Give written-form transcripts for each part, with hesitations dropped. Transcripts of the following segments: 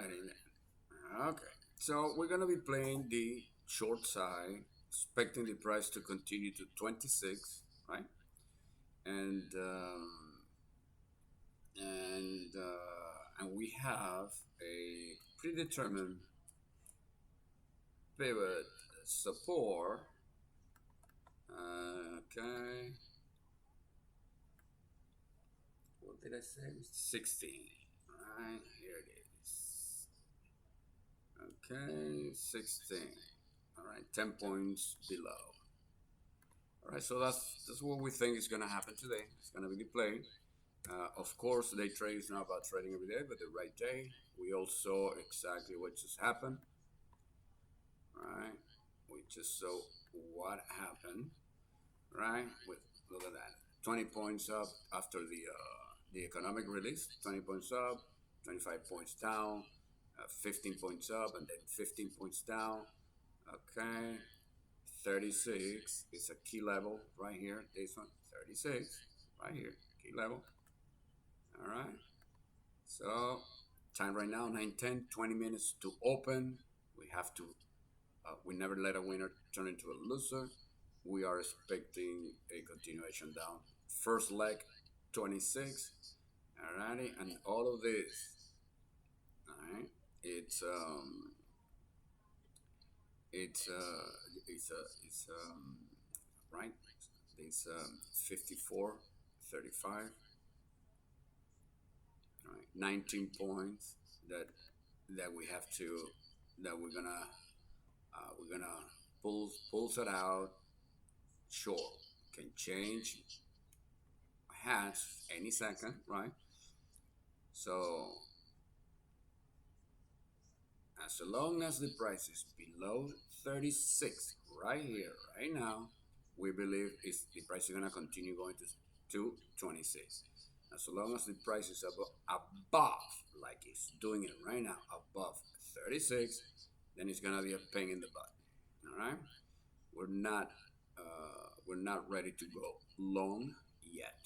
Alrighty then. Okay, so we're gonna be playing the short side, expecting the price to continue to 26, right? And and we have a predetermined pivot support. Okay, what did I say? 16. Right here it is. Okay, 16. All right, 10 points below. All right, so that's what we think is gonna happen today. It's gonna be the play. Of course, day trade is not about trading every day, but the right day. We all saw exactly what just happened. Right, we just saw what happened. Right, with look at that, 20 points up after the economic release. 20 points up, 25 points down, 15 points up, and then 15 points down. Okay, 36 is a key level right here. This one, 36, right here, key level. All right. So time right now, 9:10, 20 minutes to open. We have to, we never let a winner turn into a loser. We are expecting a continuation down. First leg, 26. Alrighty, and all of this, alright, it's it's right. It's 54, 35. Right, 19 points that we have to that we're gonna pulls it out. Sure, can change hands any second, right? So as long as the price is below 36 right here, right now, we believe the price is gonna continue going to 26. As long as the price is above, like it's doing it right now, above 36, then it's gonna be a pain in the butt. All right, we're not we're not ready to go long yet,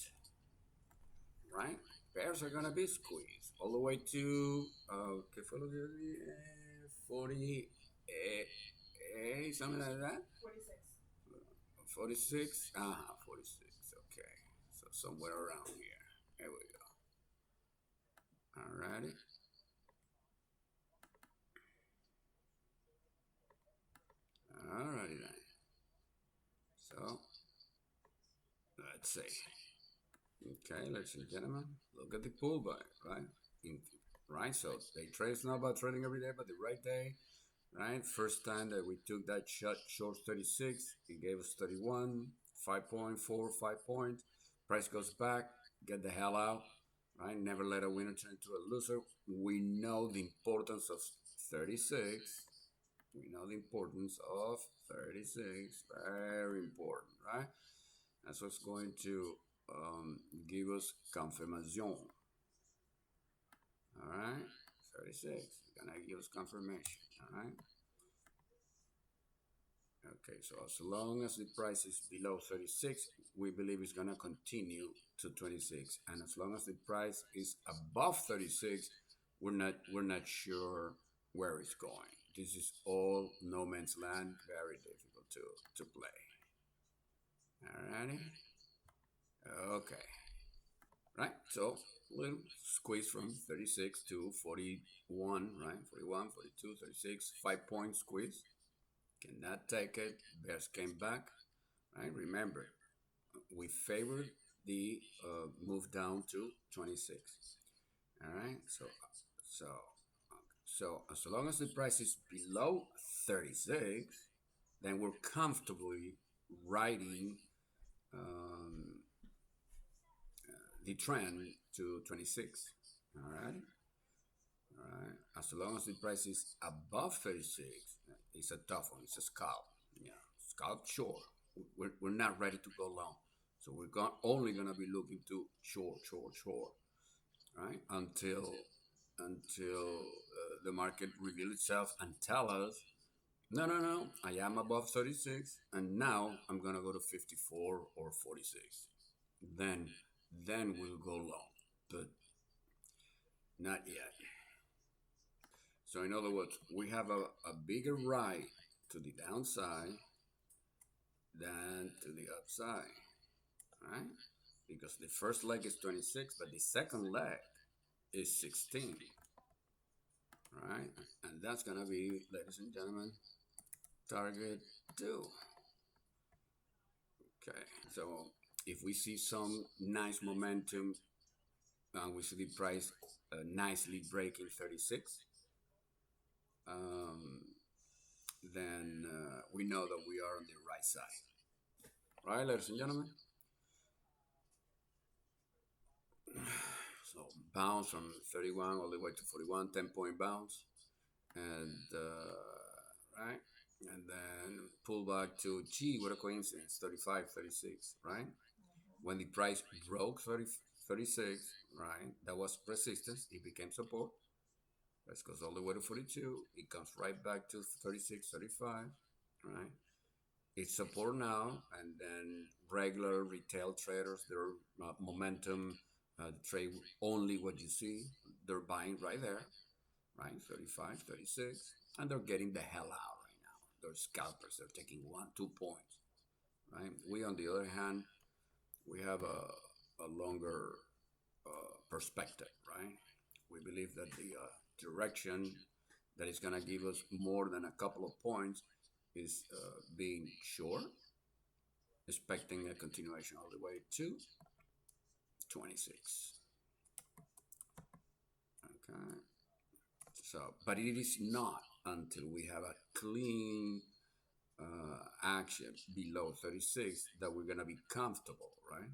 right? Pairs are gonna be squeezed all the way to que fue lo que yo dije? 40, something like that. 46. 46. Okay, so somewhere around here. There we go. Alrighty. Alrighty then. So let's see. Okay, ladies and gentlemen, look at the pullback, right? In, right, so day trade is not about trading every day, but the right day, right? First time that we took that short 36, it gave us 31, 5.4, 5 points. Price goes back, get the hell out, right? Never let a winner turn into a loser. We know the importance of 36. We know the importance of 36. Very important, right? That's what's going to give us confirmation. All right, 36. Gonna give us confirmation. All right. Okay, so as long as the price is below 36, we believe it's gonna continue to 26, and as long as the price is above 36, we're not sure where it's going. This is all no man's land, very difficult to play. Alrighty. Okay. Right. So little squeeze from 36 to 41. Right. 41, 42, 36. 5 point squeeze. Cannot take it. Bears came back. Right. Remember, we favored the move down to 26. All right. So so as long as the price is below 36, then we're comfortably riding um, the trend to 26. All right. All right. As long as the price is above 36, it's a tough one. It's a scalp. Yeah. Scalp, sure. We're not ready to go long. So we're only going to be looking to short, short, short, right? Until the market reveal itself and tell us, no, no, no, I am above 36, and now I'm gonna go to 54 or 46. Then, then we'll go long, but not yet. So in other words, we have a bigger right to the downside than to the upside, right? Because the first leg is 26, but the second leg is 16, right? And that's gonna be, ladies and gentlemen, target 2. Okay, so if we see some nice momentum and we see the price nicely breaking 36, um, then we know that we are on the right side. Right, ladies and gentlemen? So bounce from 31 all the way to 41, 10-point bounce. And, right? And then pull back to, gee, what a coincidence, 35, 36, right? When the price broke 36, right? That was resistance. It became support. Price goes all the way to 42. It comes right back to 36, 35, right? It's support now, and then regular retail traders, their momentum trade only what you see. They're buying right there, right? 35, 36, and they're getting the hell out right now. They're scalpers. They're taking 1, 2 points, right? We, on the other hand, we have a longer perspective, right? We believe that the direction that is going to give us more than a couple of points is being short, expecting a continuation all the way to 26. Okay. So, but it is not until we have a clean action below 36 that we're going to be comfortable, right?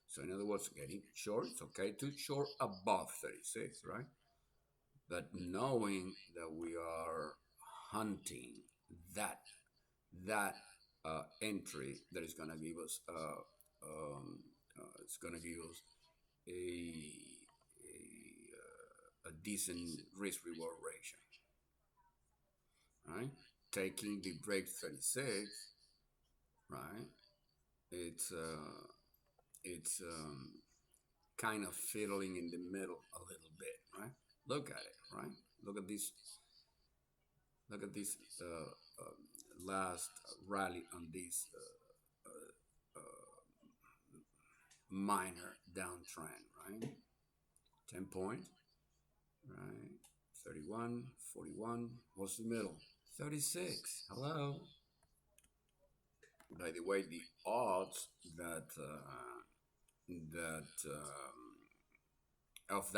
So in other words, getting short, it's okay to short above 36, right? But knowing that we are hunting that entry that is going to give us it's going to give us a decent risk reward ratio, right? Taking the break 36, right? It's kind of fiddling in the middle a little bit, right? Look at it, right? Look at this. Look at this last rally on this minor downtrend, right? 10 points, right? 31, 41. What's the middle? 36. Hello. By the way, the odds that of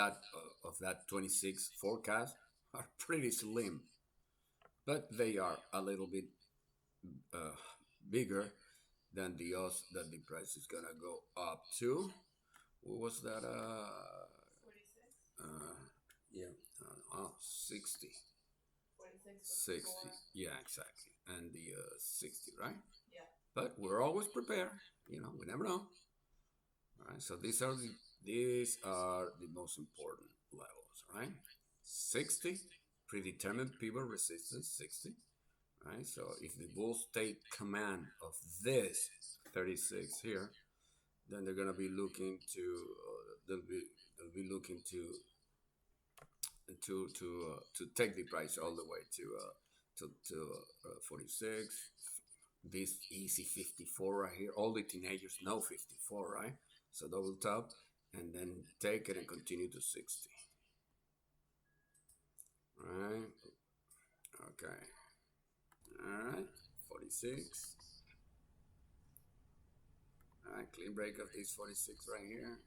that 26 forecast are pretty slim, but they are a little bit uh, bigger than the odds that the price is gonna go up to. What was that? 46. Yeah, 60. 46. 60. Yeah, exactly. And the 60, right? Yeah. But we're always prepared. We never know. All right. So these are the most important levels, right? 60, predetermined pivot resistance 60. Right. So if the bulls take command of this 36 here, then they're gonna be looking to they'll be looking to take the price all the way to 46. This easy 54 right here. All the teenagers know 54, right? So double top and then take it and continue to 60. All right. Okay. All right. 46. All right. Clean break of this 46 right here.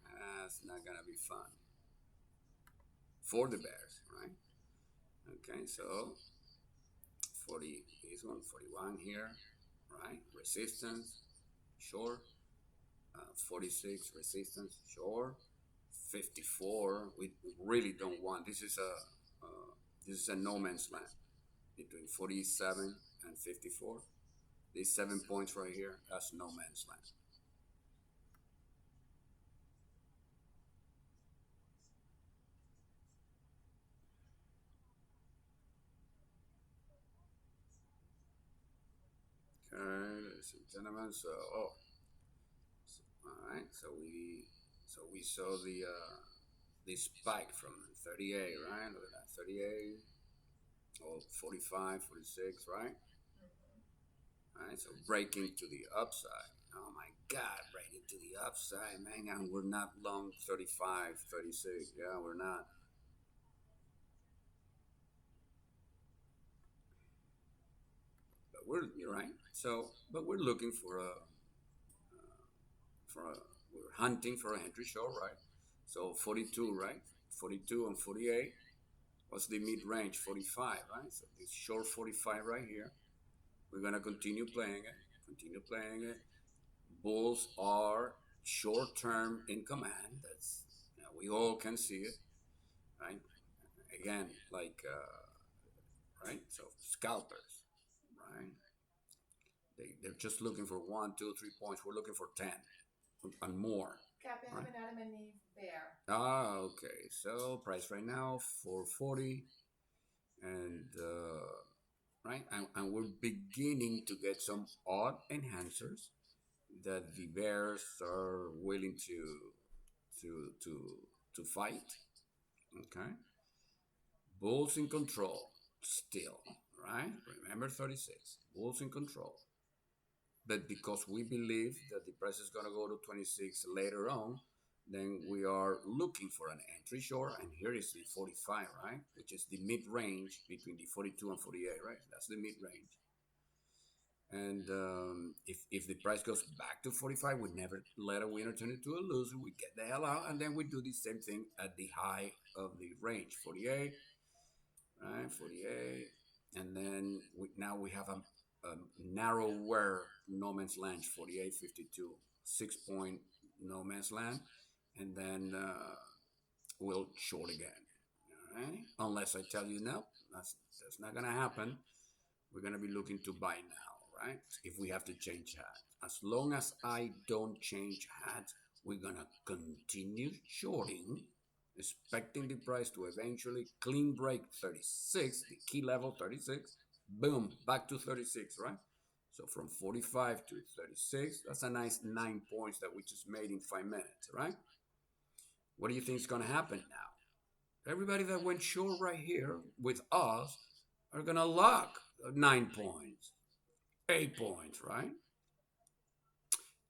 That's not gonna be fun for the bears, right? Okay. So 40. This one 41 here, right? Resistance, short. 46 resistance, sure. 54, we really don't want. This is a no man's land between 47 and 54. These 7 points right here, that's no man's land. Okay, ladies and gentlemen. All right. So we saw the spike from 38, right? Look at that, 38, Oh, 45, 46, right? Right, so breaking to the upside. Oh my God, breaking to the upside, man. And we're not long 35, 36. Yeah, we're not. But you're right. So, but we're looking we're hunting for an entry short, right? So 42, right? 42 and 48. What's the mid range? 45, right? So this short 45 right here. We're gonna continue playing it. Continue playing it. Bulls are short term in command. That's, we all can see it, right? Again, like right. So scalpers, right? They're just looking for 1, 2, 3 points. We're looking for 10 and more. Capi, I Right? have an Adam and Eve bear. Ah, okay. So price right now 440, and right, and we're beginning to get some odd enhancers that the bears are willing to to to fight. Okay, bulls in control still, right? Remember 36 bulls in control, but because we believe that the price is going to go to 26 later on, then we are looking for an entry short, and here is the 45, right? Which is the mid range between the 42 and 48, right? That's the mid range. And if the price goes back to 45, we never let a winner turn into a loser. We get the hell out, and then we do the same thing at the high of the range, 48, right? 48, and then now we have a narrower no man's land, 48, 52, 6 point no man's land, and then we'll short again. All right, unless I tell you no, that's not gonna happen. We're gonna be looking to buy now, right? If we have to change hats, as long as I don't change hats, we're gonna continue shorting, expecting the price to eventually clean break 36, the key level 36, boom, back to 36, right? So from 45 to 36, that's a nice 9 points that we just made in 5 minutes, right? What do you think is gonna happen now? Everybody that went short right here with us are gonna lock 9 points, 8 points, right?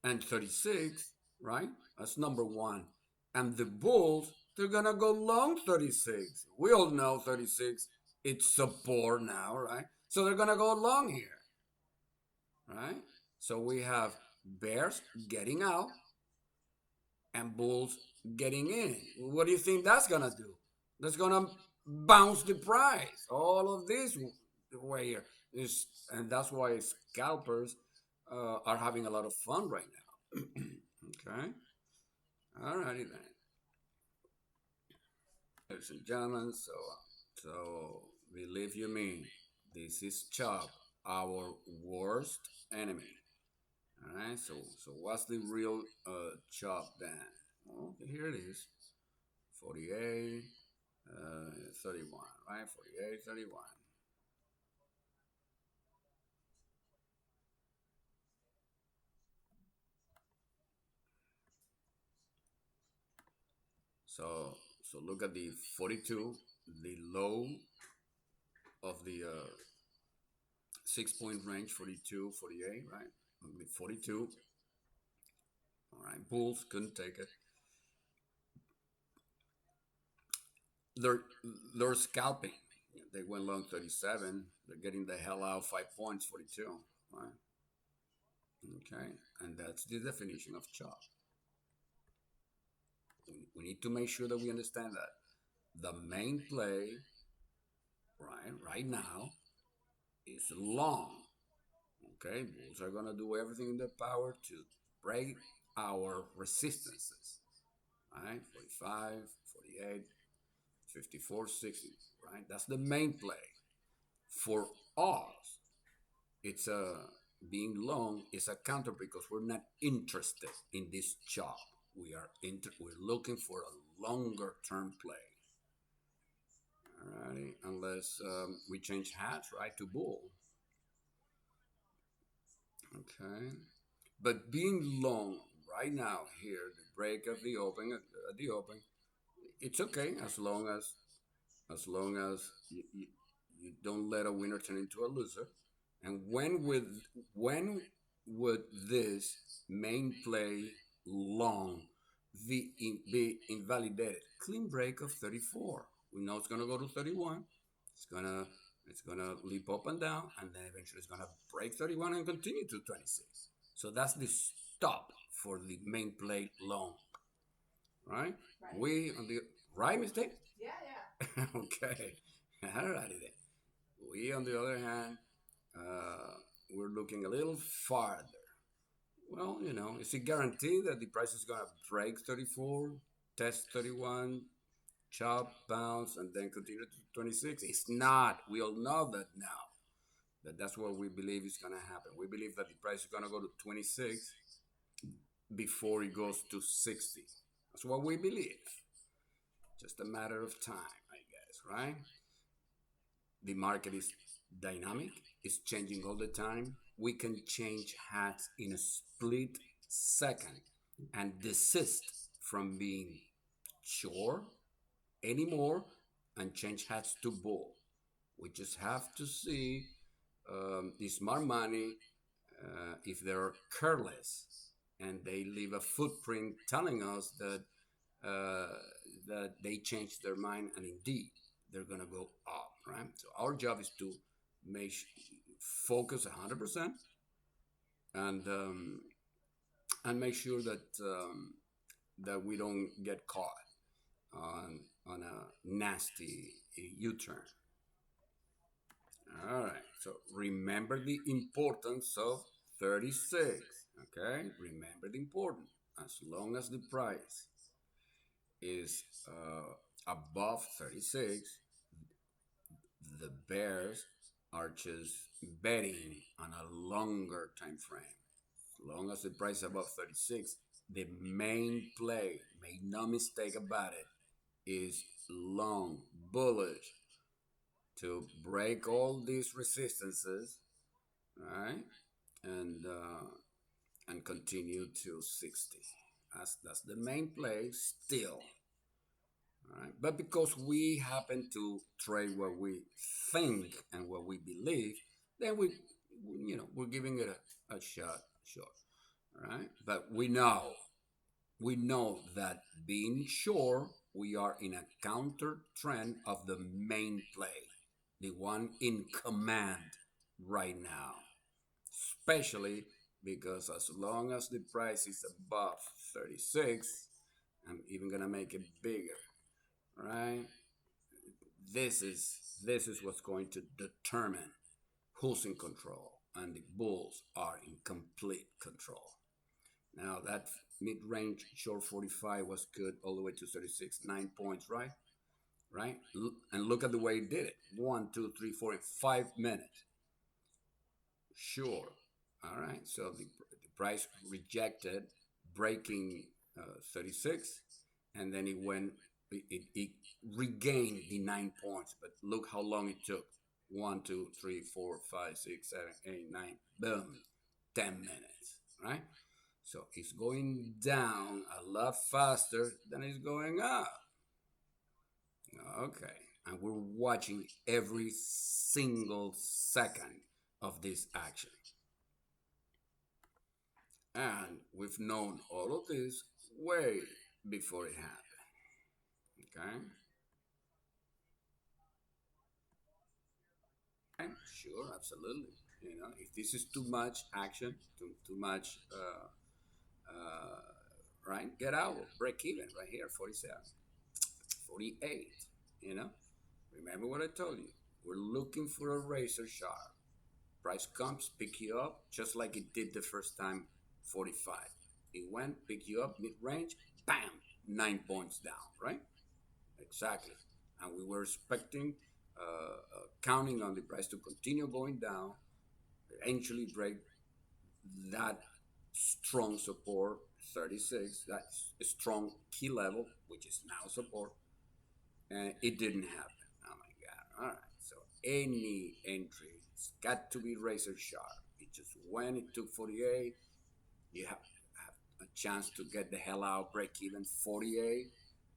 And 36, right? That's number one. And the Bulls, they're gonna go long 36. We all know 36, it's support now, right? So they're gonna go long here, right? So we have Bears getting out and Bulls getting in. What do you think that's gonna do? That's gonna bounce the price. All of this way here is, and that's why scalpers are having a lot of fun right now. Okay, alrighty then, ladies and gentlemen. So believe you me, this is Chop, our worst enemy. All right. So what's the real Chop then? Well, here it is. 48, 31, right? 48, 31. So look at the 42, the low of the 6 point range, 42, 48, right? 42. All right, Bulls couldn't take it. They're they're scalping. They went long 37. They're getting the hell out 5 points, 42. Right? Okay, and that's the definition of chop. We need to make sure that we understand that the main play, right now, is long. Okay, Bulls are gonna do everything in their power to break our resistances. Right, 45, 48, 54, 60. Right, that's the main play. For us, it's a being long is a counter because we're not interested in this job. We're looking for a longer term play. Alrighty, unless we change hats, right, to bull. Okay, but being long right now here, the break of the open at the open, it's okay as long as You don't let a winner turn into a loser. And when would this main play long be invalidated? Clean break of 34. We know it's gonna go to 31. It's gonna it's gonna leap up and down, and then eventually it's gonna break 31 and continue to 26. So that's the stop for the main play long, right? Right. We on the right mistake. Yeah, yeah. Okay, alrighty then. We on the other hand, uh, we're looking a little farther. Well, is it guaranteed that the price is gonna break 34, test 31, chop, bounce, and then continue to 26? It's not. We all know that now. That's what we believe is gonna happen. We believe that the price is gonna go to 26 before it goes to 60. That's what we believe. Just a matter of time, I guess, right? The market is dynamic, it's changing all the time. We can change hats in a split second and desist from being sure anymore and change hats to bull. We just have to see the smart money, if they're careless and they leave a footprint telling us uh, that they changed their mind and indeed they're gonna go up, right? So our job is to make focus 100% and make sure that we don't get caught on a nasty U-turn. All right. So remember the importance of 36. Okay. Remember the importance. As long as the price is above 36, the bears are just betting on a longer time frame. As long as the price is above 36, the main play, make no mistake about it, is long, bullish, to break all these resistances, right? And continue to 60. That's the main play still. Right? But because we happen to trade what we think and what we believe, then we're giving it a shot, sure. Right? But we know that being sure, we are in a counter trend of the main play, the one in command right now. Especially because as long as the price is above 36, I'm even gonna make it bigger, right? This is what's going to determine who's in control, and the bulls are in complete control. Now that mid-range short 45 was good all the way to 36, 9 points, right? Right? And look at the way it did it. 1, 2, 3, 4, in 5 minutes. Sure. All right. So the price rejected breaking 36, and then it regained the 9 points. But look how long it took. 1, 2, 3, 4, 5, 6, 7, 8, 9. Boom. 10 minutes. Right? So it's going down a lot faster than it's going up. Okay. And we're watching every single second of this action. And we've known all of this way before it happened. Okay? Okay, sure, absolutely. If this is too much action, too much, right? Get out, break even right here, 47, 48. You know, remember what I told you. We're looking for a razor sharp. Price comes, pick you up, just like it did the first time, 45. It went, pick you up, mid range, bam, 9 points down, right? Exactly. And we were expecting, counting on the price to continue going down, eventually break that strong support, 36, that's a strong key level, which is now support, and it didn't happen. Oh my God. All right. So any entry, it's got to be razor sharp. It just when it took 48, you have a chance to get the hell out, break even 48,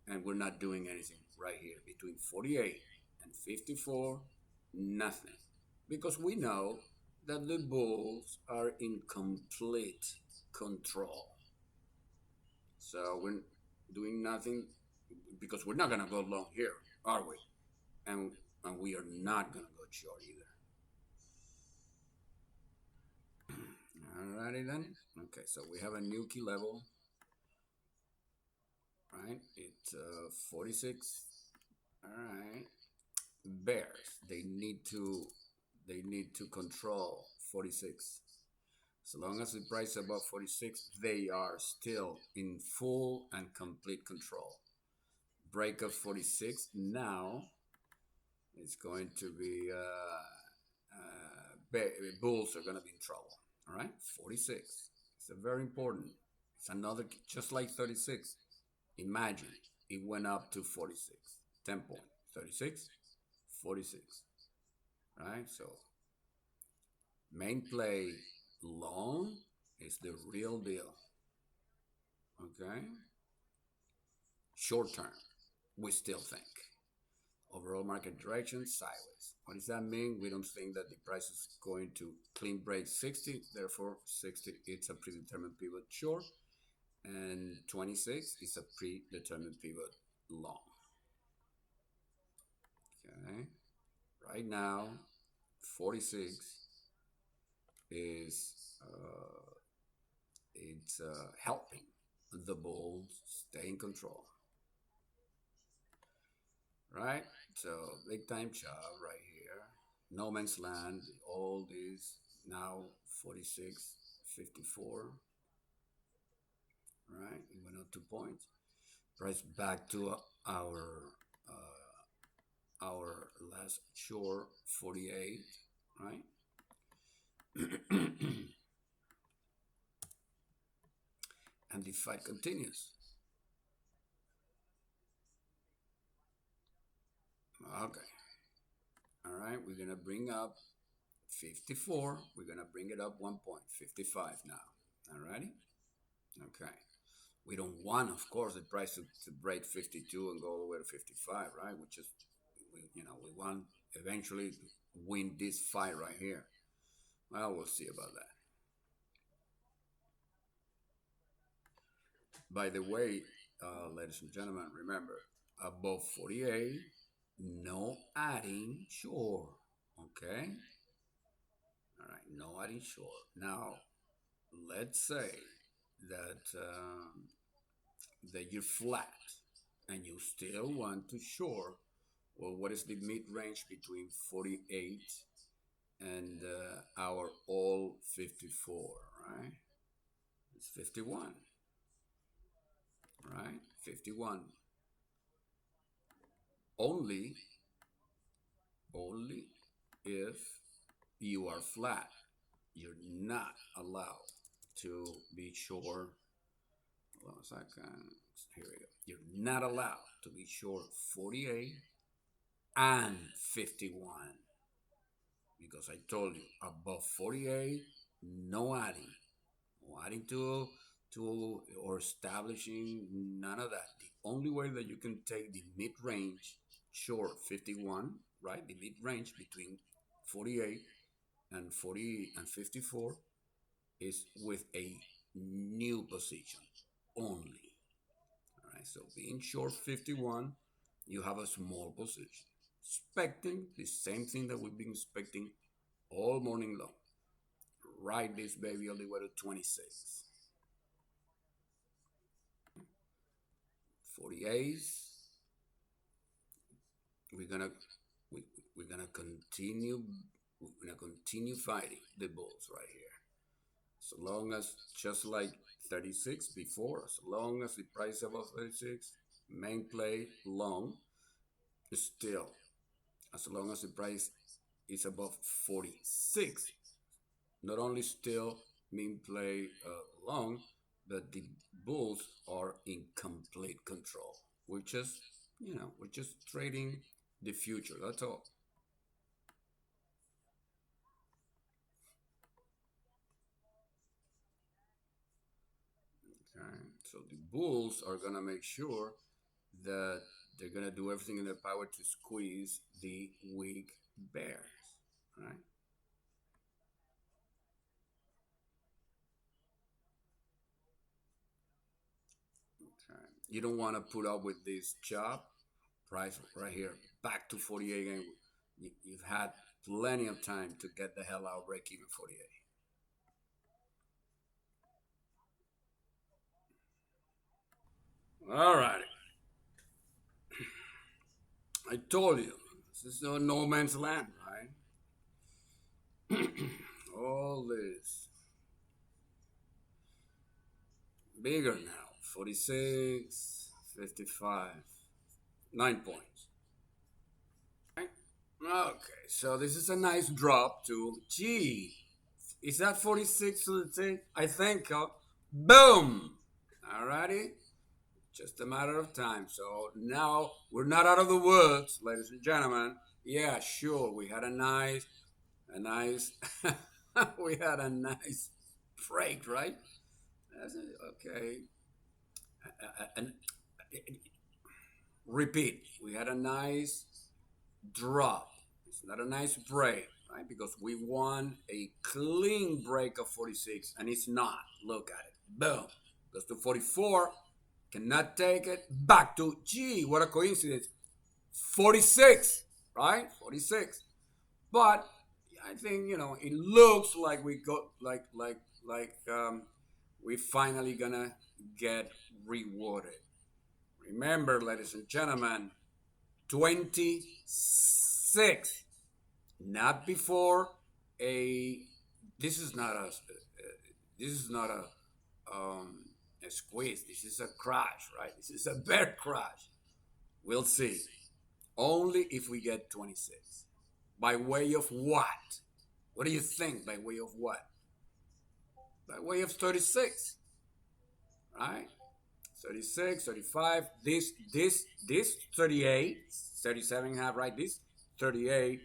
and we're not doing anything right here between 48 and 54. Nothing. Because we know that the bulls are in complete control. So we're doing nothing because we're not going to go long here, are we? And, and we are not going to go short either. Alrighty then. Okay, so we have a new key level, right? It's 46. Alright. Bears, they need to control 46. So long as the price is above 46, they are still in full and complete control. Break of 46 now is going to be bulls are going to be in trouble. All right, 46. It's a very important. It's another just like 36. Imagine it went up to 46. 10 point 36, 46. Right. So main play long is the real deal. Okay. Short term, we still think. Overall market direction sideways. What does that mean? We don't think that the price is going to clean break 60, therefore 60 it's a predetermined pivot short, and 26 is a predetermined pivot long. Okay, right now 46 is it's helping the bulls stay in control. Right? So big time chop right here. No man's land. All these now 46, 54. Right? It went up 2 points. Price back to our last short 48. Right? And the fight continues. Okay. All right. We're gonna bring up 54. We're gonna bring it up 1 point. 55 now. Alrighty. Okay. We don't want, of course, the price to break 52 and go all the way to 55, right? We want eventually to win this fight right here. Well, we'll see about that. By the way, ladies and gentlemen, remember, above 48, no adding short. Okay? All right, no adding short. Now, let's say that that you're flat and you still want to short. Well, what is the mid range between 48 and our all 54, right? It's 51, right? 51. Only, only if you are flat. You're not allowed to be short. Hold on a second. Here we go. You're not allowed to be short 48 and 51. Because I told you, above 48, no adding. No adding to or establishing, none of that. The only way that you can take the mid range short 51, right? The mid range between 48 and 40 and 54 is with a new position only. All right, so being short 51, you have a small position. Expecting the same thing that we've been expecting all morning long. Ride this baby all the way to 26. 48. We're gonna we, we're gonna continue fighting the bulls right here. So long as, just like 36 before, as long as the price above 36, main play long, still, as long as the price is above 46, not only still main play long, but the bulls are in complete control. We're just trading the future. That's all. Okay. So the bulls are gonna make sure that they're gonna do everything in their power to squeeze the weak bears, right? Okay. You don't want to put up with this chop price right here, back to 48, and you've had plenty of time to get the hell out, break even 48. All right. I told you, this is no man's land, right? All this bigger now, 46, 55, 9 points. Right? Okay, so this is a nice drop to, gee, is that 46 to the take? I think, boom! Alrighty, just a matter of time. So now we're not out of the woods, ladies and gentlemen. Yeah, sure, we had a nice, we had a nice break, right? Okay. And repeat, we had a nice drop. It's not a nice break, right? Because we won a clean break of 46, and it's not. Look at it. Boom. Goes to 44. Cannot take it. Back to, gee, what a coincidence. 46, right? 46. But I think, it looks like we got, we finally gonna get rewarded. Remember, ladies and gentlemen, 26, not before a. This is not a. This is not a squeeze. This is a crash, right? This is a bear crash. We'll see. Only if we get 26. By way of what? What do you think? By way of what? By way of 36, right? 36, 35, this 38, 37 half, right? This 38,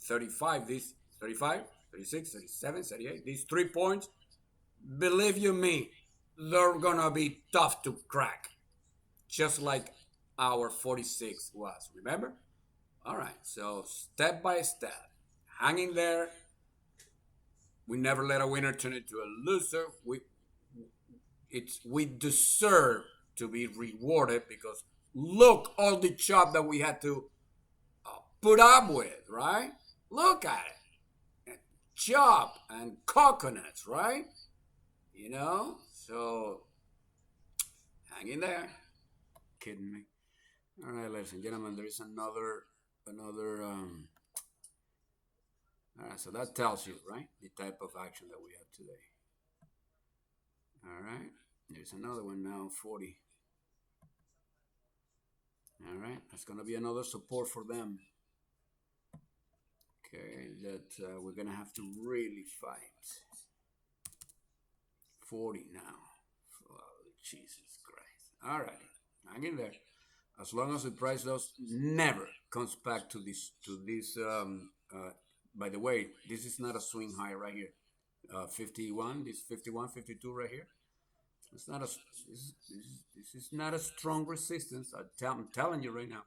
35, this 35, 36, 37, 38, these 3 points, believe you me, they're gonna be tough to crack. Just like our 46 was, remember? All right, so step by step, hanging there. We never let a winner turn into a loser. We deserve to be rewarded because look all the chop that we had to put up with, right? Look at it, chop and coconuts, right? So hang in there. Kidding me? All right, ladies and gentlemen, there is another. All right, so that tells you, right, the type of action that we have today. All right, there's another one now, 40. All right, that's gonna be another support for them. Okay, that we're gonna have to really fight. 40 now. Oh, Jesus Christ. All right, hang in there. As long as the price does never comes back to this. By the way, this is not a swing high right here. 51. This 51, 52 right here. It's not a. This is not a strong resistance. I'm telling you right now.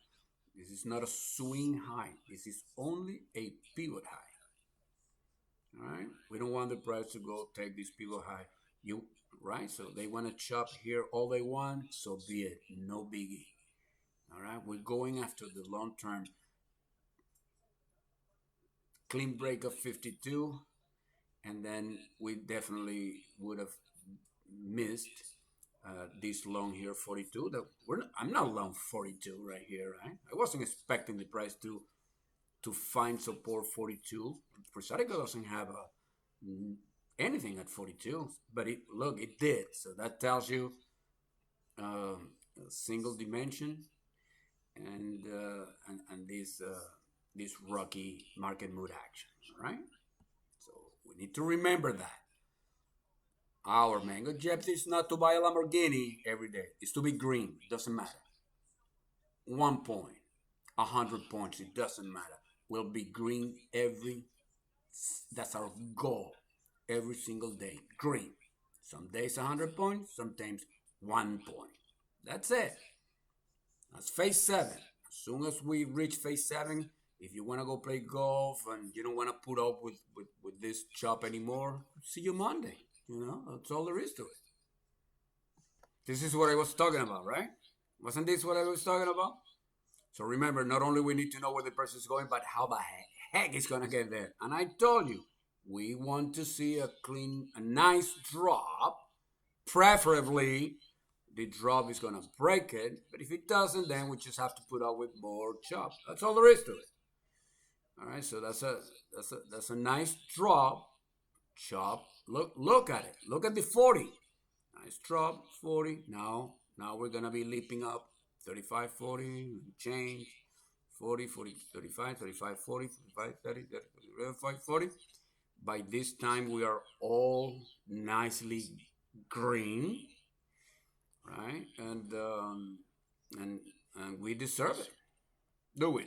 This is not a swing high. This is only a pivot high. All right. We don't want the price to go take this pivot high. Right. So they want to chop here all they want. So be it. No biggie. All right. We're going after the long term. Clean break of 52, and then we definitely would have missed this long here 42. I'm not long 42 right here, right? I wasn't expecting the price to find support 42. Prosadico doesn't have anything at 42, but it did. So that tells you a single dimension and this rocky market mood action, right? So we need to remember that. Our main objective is not to buy a Lamborghini every day. It's to be green. Doesn't matter. 1 point, 100 points. It doesn't matter. We'll be green every. That's our goal. Every single day, green. Some days 100 points. Sometimes 1 point. That's it. That's phase 7. As soon as we reach phase 7, if you want to go play golf and you don't want to put up with this chop anymore, see you Monday. That's all there is to it. This is what I was talking about, right? Wasn't this what I was talking about? So remember, not only we need to know where the person is going, but how the heck it's gonna get there. And I told you, we want to see a nice drop. Preferably, the drop is gonna break it. But if it doesn't, then we just have to put up with more chop. That's all there is to it. All right, so that's a nice drop. Chop. Look at it. Look at the 40. Nice drop, 40. Now we're gonna be leaping up 35, 40, change, 40, 40, 35, 35, 40, 45, 30, 35, 40. By this time, we are all nicely green, right? And we deserve it. Do we?